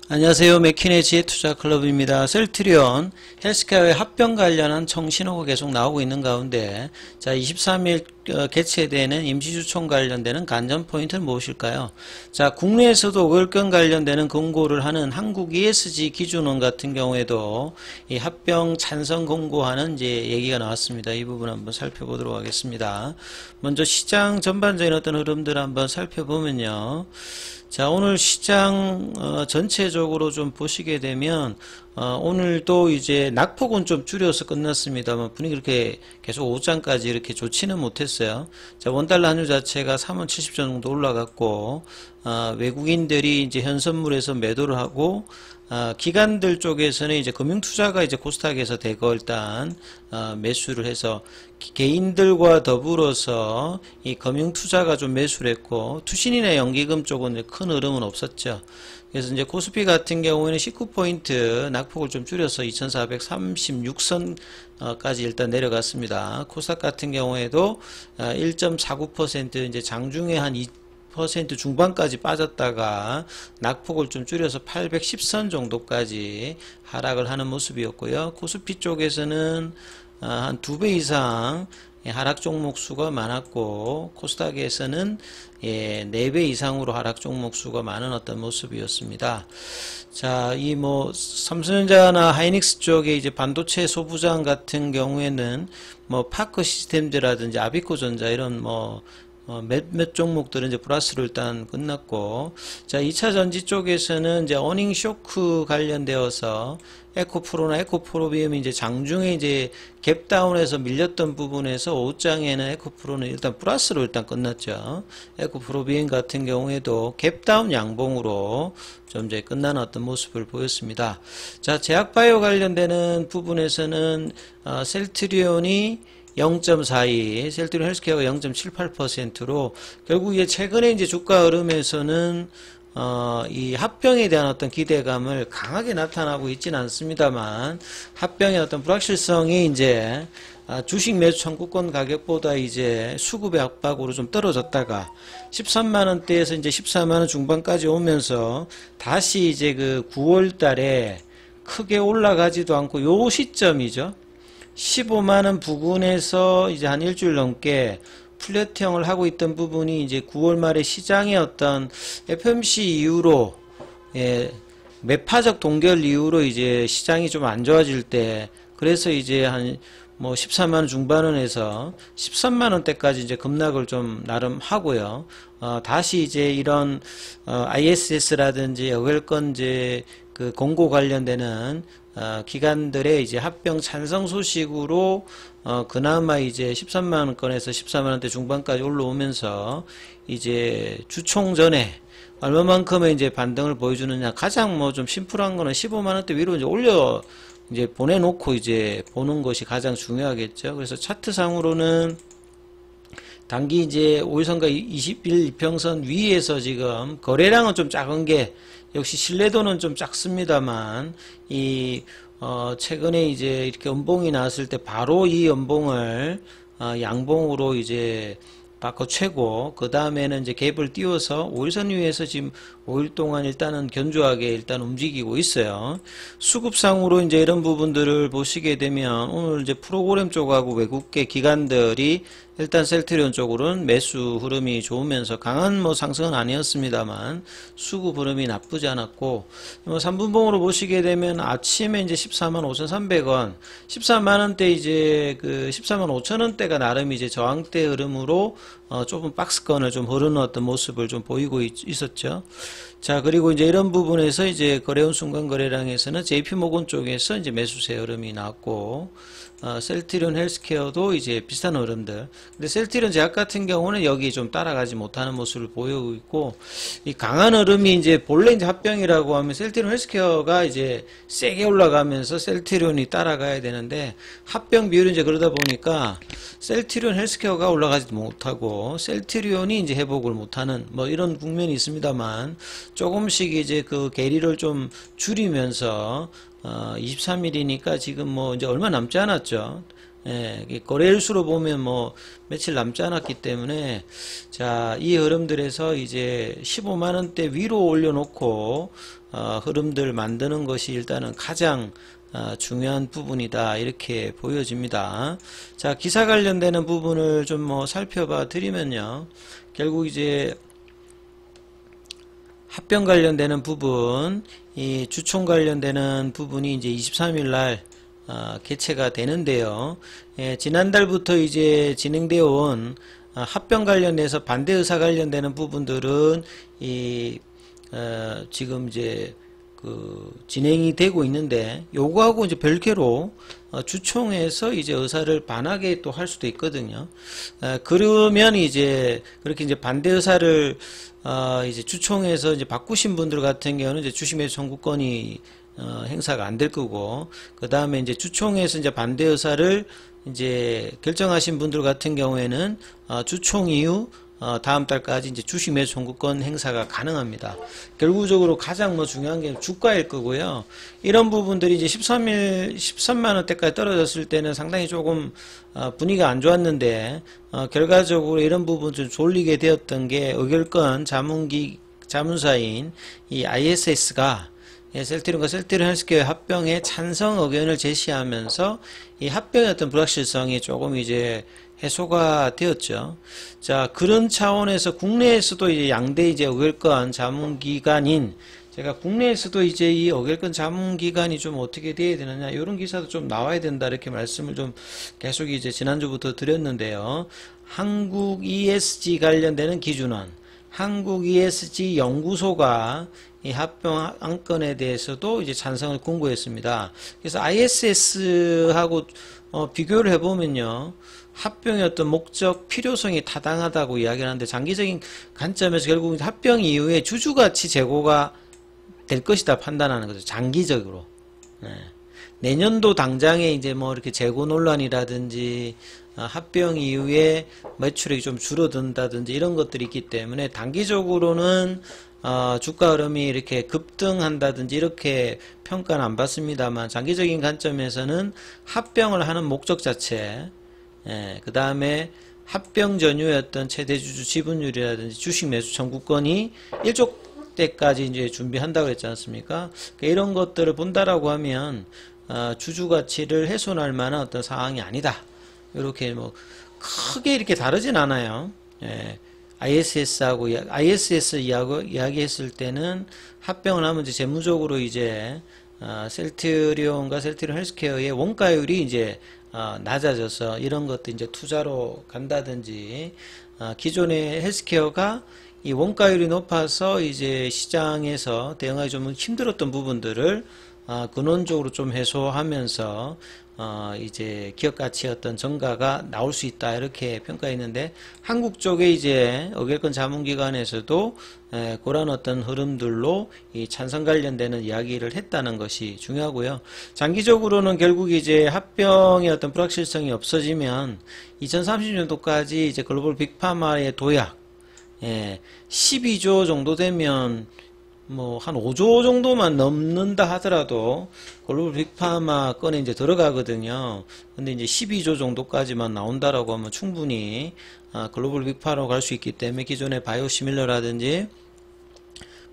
안녕하세요. 맥킨의 지혜투자클럽입니다. 셀트리온 헬스케어의 합병 관련한 청신호가 계속 나오고 있는 가운데, 자, 23일 개최되는 임시주총 관련되는 관전 포인트는 무엇일까요? 자, 국내에서도 월권 관련되는 공고를 하는 한국 ESG 기준원 같은 경우에도 이 합병 찬성 공고하는 이제 얘기가 나왔습니다. 이 부분 한번 살펴보도록 하겠습니다. 먼저 시장 전반적인 어떤 흐름들 한번 살펴보면요. 자, 오늘 시장 전체적으로 좀 보시게 되면 오늘도 이제 낙폭은 좀 줄여서 끝났습니다만 분위기 이렇게 계속 오장까지 이렇게 좋지는 못했어요. 자, 원달러 환율 자체가 3원 70전 정도 올라갔고 외국인들이 이제 현선물에서 매도를 하고 기관들 쪽에서는 이제 금융투자가 이제 코스닥에서 대거 일단 매수를 해서 개인들과 더불어서 이 금융투자가 좀 매수를 했고 투신이나 연기금 쪽은 큰 흐름은 없었죠. 그래서 이제 코스피 같은 경우에는 19포인트 낙폭을 좀 줄여서 2436선까지 일단 내려갔습니다. 코스닥 같은 경우에도 1.49% 이제 장중에 한 2% 중반까지 빠졌다가 낙폭을 좀 줄여서 810선 정도까지 하락을 하는 모습이었고요. 코스피 쪽에서는 한 2배 이상 하락 종목 수가 많았고 코스닥에서는 4배 이상으로 하락 종목 수가 많은 어떤 모습이었습니다. 자, 이 뭐 삼성전자나 하이닉스 쪽에 이제 반도체 소부장 같은 경우에는 뭐 파크 시스템즈라든지 아비코전자 이런 몇 종목들은 이제 플러스로 일단 끝났고, 자, 2차 전지 쪽에서는 이제 어닝 쇼크 관련되어서 에코프로나 에코프로비움이 이제 장중에 이제 갭다운해서 밀렸던 부분에서 오후장에는 에코프로는 일단 플러스로 일단 끝났죠. 에코프로비움 같은 경우에도 갭다운 양봉으로 좀 이제 끝나는 어떤 모습을 보였습니다. 자, 제약바이오 관련되는 부분에서는 셀트리온이 0.42, 셀트리온 헬스케어가 0.78%로 결국 이제 최근에 이제 주가 흐름에서는 이 합병에 대한 어떤 기대감을 강하게 나타나고 있지는 않습니다만 합병의 어떤 불확실성이 이제 주식 매수 청구권 가격보다 이제 수급의 압박으로 좀 떨어졌다가 13만원대에서 이제 14만원 중반까지 오면서 다시 이제 그 9월 달에 크게 올라가지도 않고 요 시점이죠. 15만원 부근에서 이제 한 일주일 넘게 플랫형을 하고 있던 부분이 이제 9월 말에 시장의 어떤 FMC 이후로 매파적 동결 이후로 이제 시장이 좀 안 좋아질 때 그래서 이제 한 뭐 14만원 중반원에서 13만원대까지 이제 급락을 좀 나름 하고요. 다시 이제 이런 ISS라든지 여결권 이제 그 공고 관련되는 기관들의 이제 합병 찬성 소식으로 그나마 이제 13만원권에서 14만원대 중반까지 올라오면서 이제 주총 전에 얼마만큼의 이제 반등을 보여주느냐, 가장 뭐 좀 심플한 거는 15만원대 위로 이제 이제 보내놓고 이제 보는 것이 가장 중요하겠죠. 그래서 차트상으로는 단기 이제 5일선과 20일 이평선 위에서 지금 거래량은 좀 작은 게 역시 신뢰도는 좀 작습니다만 최근에 이제 이렇게 연봉이 나왔을 때 바로 이 연봉을 양봉으로 이제 바꿔채고 그 다음에는 이제 갭을 띄워서 5일선 위에서 지금 5일 동안 일단은 견조하게 일단 움직이고 있어요. 수급상으로 이제 이런 부분들을 보시게 되면 오늘 이제 프로그램 쪽하고 외국계 기관들이 일단 셀트리온 쪽으로는 매수 흐름이 좋으면서 강한 뭐 상승은 아니었습니다만 수급 흐름이 나쁘지 않았고, 뭐 3분봉으로 보시게 되면 아침에 이제 14만 5,300원, 14만원대 이제 그 14만 5천원대가 나름 이제 저항대 흐름으로 좁은 박스권을 좀 흐르는 어떤 모습을 좀 보이고 있었죠. 자, 그리고 이제 이런 부분에서 이제 거래운 순간 거래량에서는 JP모건 쪽에서 이제 매수세 흐름이 나왔고, 셀트리온 헬스케어도 이제 비슷한 흐름들. 근데 셀트리온 제약 같은 경우는 여기 좀 따라가지 못하는 모습을 보이고 있고, 이 강한 흐름이 이제 본래 이제 합병이라고 하면 셀트리온 헬스케어가 이제 세게 올라가면서 셀트리온이 따라가야 되는데 합병 비율이 이제 그러다 보니까 셀트리온 헬스케어가 올라가지도 못하고 셀트리온이 이제 회복을 못하는 뭐 이런 국면이 있습니다만 조금씩 이제 그 괴리를 좀 줄이면서 23일이니까 지금 뭐 이제 얼마 남지 않았죠. 예, 거래일수로 보면 뭐 며칠 남지 않았기 때문에 자, 이 흐름들에서 이제 15만원대 위로 올려놓고 흐름들 만드는 것이 일단은 가장 중요한 부분이다 이렇게 보여집니다. 자, 기사 관련되는 부분을 좀 뭐 살펴봐 드리면요, 결국 이제 합병 관련되는 부분, 이 주총 관련되는 부분이 이제 23일 날 개최가 되는데요. 예, 지난달부터 이제 진행되어 온 합병 관련해서 반대 의사 관련되는 부분들은 지금 이제 진행이 되고 있는데, 요거하고 이제 별개로 주총에서 이제 의사를 반하게 또 할 수도 있거든요. 그러면 이제 그렇게 이제 반대 의사를 이제 주총에서 이제 바꾸신 분들 같은 경우는 이제 주식매수 청구권이 행사가 안 될 거고, 그 다음에 이제 주총에서 이제 반대 의사를 이제 결정하신 분들 같은 경우에는 주총 이후 다음 달까지 이제 주식 매수 청구권 행사가 가능합니다. 결국적으로 가장 뭐 중요한 게 주가일 거고요. 이런 부분들이 이제 13만 원대까지 떨어졌을 때는 상당히 조금 분위기가 안 좋았는데, 결과적으로 이런 부분 좀 졸리게 되었던 게 의결권 자문사인 이 ISS가 셀트리온과 셀트리온 헬스케어 합병에 찬성 의견을 제시하면서 이 합병의 어떤 불확실성이 조금 이제 해소가 되었죠. 자, 그런 차원에서 국내에서도 이제 양대 이제 의결권 자문기관인, 제가 국내에서도 이제 이 의결권 자문기관이 좀 어떻게 돼야 되느냐, 이런 기사도 좀 나와야 된다 이렇게 말씀을 좀 계속 이제 지난주부터 드렸는데요. 한국 ESG 관련되는 기준원, 한국 ESG 연구소가 이 합병 안건에 대해서도 이제 찬성을 공고했습니다. 그래서 ISS하고 비교를 해보면요, 합병의 어떤 목적, 필요성이 타당하다고 이야기를 하는데, 장기적인 관점에서 결국 합병 이후에 주주가치 제고가 될 것이다 판단하는 거죠. 장기적으로. 네. 내년도 당장에 이제 뭐 이렇게 재고 논란이라든지 합병 이후에 매출액이 좀 줄어든다든지 이런 것들이 있기 때문에 단기적으로는 주가 흐름이 이렇게 급등한다든지 이렇게 평가는 안 받습니다만, 장기적인 관점에서는 합병을 하는 목적 자체, 그 다음에 합병 전후의 어떤 최대 주주 지분율이라든지 주식 매수 청구권이 일족 때까지 이제 준비한다고 그랬지 않습니까? 그러니까 이런 것들을 본다라고 하면 주주 가치를 훼손할 만한 어떤 상황이 아니다. 이렇게 뭐 크게 이렇게 다르진 않아요. ISS하고 ISS 이야기했을 때는 합병을 하면 이제 재무적으로 이제 셀트리온과 셀트리온 헬스케어의 원가율이 이제 낮아져서 이런 것도 이제 투자로 간다든지, 기존의 헬스케어가 이 원가율이 높아서 이제 시장에서 대응하기 좀 힘들었던 부분들을 근원적으로 좀 해소하면서 이제 기업 가치의 어떤 증가가 나올 수 있다 이렇게 평가했는데, 한국 쪽에 이제 의결권 자문기관에서도 그런 어떤 흐름들로 이 찬성 관련되는 이야기를 했다는 것이 중요하고요. 장기적으로는 결국 이제 합병의 어떤 불확실성이 없어지면 2030년도까지 이제 글로벌 빅파마의 도약, 12조 정도 되면 뭐 한 5조 정도만 넘는다 하더라도 글로벌 빅파마 건에 이제 들어가거든요. 근데 이제 12조 정도까지만 나온다라고 하면 충분히 글로벌 빅파로 갈 수 있기 때문에, 기존의 바이오시밀러라든지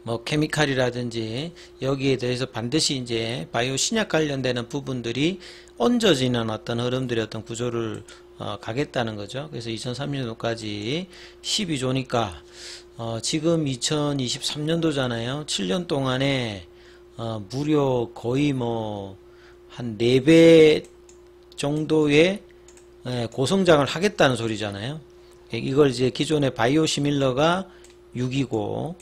뭐 케미칼이라든지 여기에 대해서 반드시 이제 바이오 신약 관련되는 부분들이 얹어지는 어떤 흐름들의 어떤 구조를 가겠다는 거죠. 그래서 2030년도까지 12조니까 지금 2023년도잖아요. 7년 동안에 무려 거의 뭐 한 4배 정도의 고성장을 하겠다는 소리잖아요. 이걸 이제 기존의 바이오시밀러가 6이고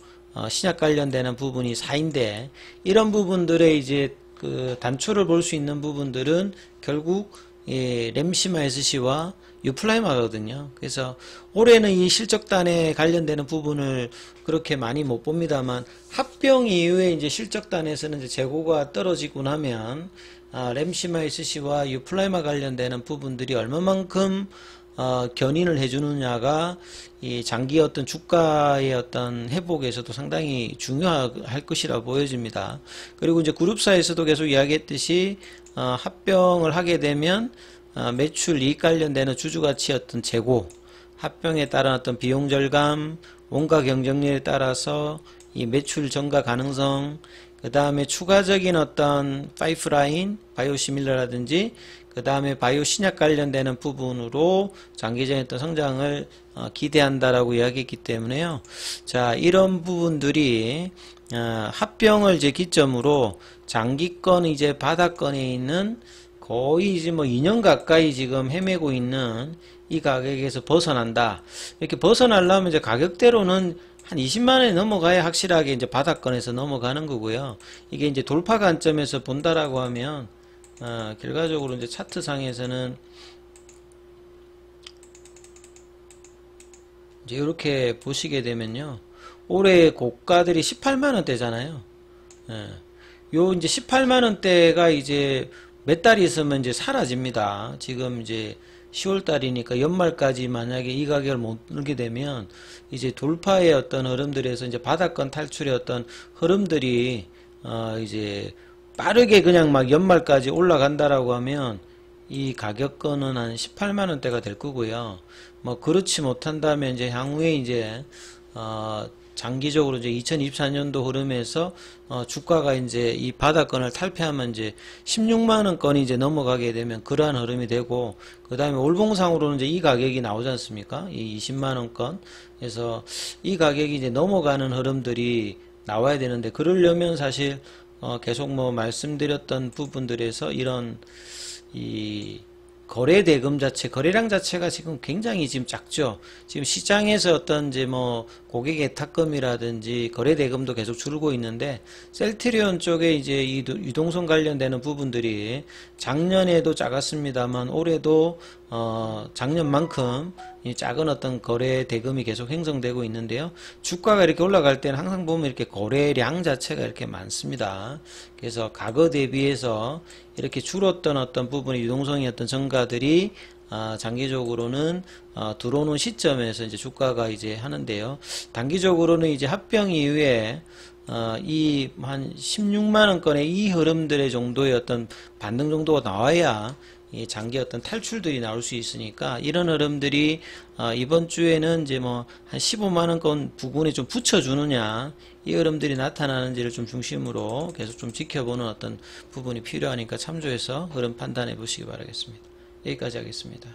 신약 관련되는 부분이 4인데, 이런 부분들의 이제 그 단초를 볼 수 있는 부분들은 결국 램시마 SC와 유플라이마거든요. 그래서 올해는 이 실적단에 관련되는 부분을 그렇게 많이 못 봅니다만, 합병 이후에 이제 실적단에서는 이제 재고가 떨어지고 나면 램시마 SC와 유플라이마 관련되는 부분들이 얼마만큼 견인을 해주느냐가 이 장기 어떤 주가의 어떤 회복에서도 상당히 중요할 것이라 보여집니다. 그리고 이제 그룹사에서도 계속 이야기했듯이 합병을 하게 되면 매출 이익 관련되는 주주가치 어떤 재고, 합병에 따른 어떤 비용 절감, 원가 경쟁력에 따라서 이 매출 증가 가능성, 그 다음에 추가적인 어떤 파이프라인, 바이오시밀러라든지 그 다음에 바이오 신약 관련되는 부분으로 장기적인 어떤 성장을 기대한다라고 이야기했기 때문에요. 자, 이런 부분들이 합병을 이제 기점으로 장기권 이제 바닥권에 있는 거의 이제 뭐 2년 가까이 지금 헤매고 있는 이 가격에서 벗어난다. 이렇게 벗어나려면 이제 가격대로는 한 20만원이 넘어가야 확실하게 이제 바닥권에서 넘어가는 거고요. 이게 이제 돌파 관점에서 본다라고 하면, 결과적으로 이제 차트상에서는 이제 이렇게 보시게 되면요. 올해 고가들이 18만원대잖아요. 요 이제 18만원대가 이제 몇 달이 있으면 이제 사라집니다. 지금 이제 10월달이니까 연말까지 만약에 이 가격을 못 누르게 되면 이제 돌파의 어떤 흐름들에서 이제 바닥권 탈출의 어떤 흐름들이 이제 빠르게 그냥 막 연말까지 올라간다라고 하면 이 가격권은 한 18만원대가 될 거고요. 뭐 그렇지 못한다면 이제 향후에 이제 장기적으로 이제 2024년도 흐름에서 주가가 이제 이 바닥권을 탈피하면 이제 16만원권이 이제 넘어가게 되면 그러한 흐름이 되고, 그 다음에 올봉상으로는 이제 이 가격이 나오지 않습니까? 이 20만원권. 그래서 이 가격이 이제 넘어가는 흐름들이 나와야 되는데, 그러려면 사실 계속 뭐 말씀드렸던 부분들에서 이런 이 거래 대금 자체, 거래량 자체가 지금 굉장히 지금 작죠. 지금 시장에서 어떤 이제 뭐 고객의 탁금이라든지 거래 대금도 계속 줄고 있는데, 셀트리온 쪽에 이제 이 유동성 관련되는 부분들이 작년에도 작았습니다만 올해도 작년만큼 이 작은 어떤 거래 대금이 계속 형성되고 있는데요. 주가가 이렇게 올라갈 때는 항상 보면 이렇게 거래량 자체가 이렇게 많습니다. 그래서 과거 대비해서 이렇게 줄었던 어떤 부분의 유동성의 어떤 증가들이 장기적으로는 들어오는 시점에서 이제 주가가 이제 하는데요. 단기적으로는 이제 합병 이후에 이 한 16만원권의 이 흐름들의 정도의 어떤 반등 정도가 나와야 이 장기 어떤 탈출들이 나올 수 있으니까, 이런 흐름들이 이번 주에는 이제 뭐 한 15만원권 부근에 좀 붙여주느냐, 이 흐름들이 나타나는지를 좀 중심으로 계속 좀 지켜보는 어떤 부분이 필요하니까 참조해서 흐름 판단해 보시기 바라겠습니다. 여기까지 하겠습니다.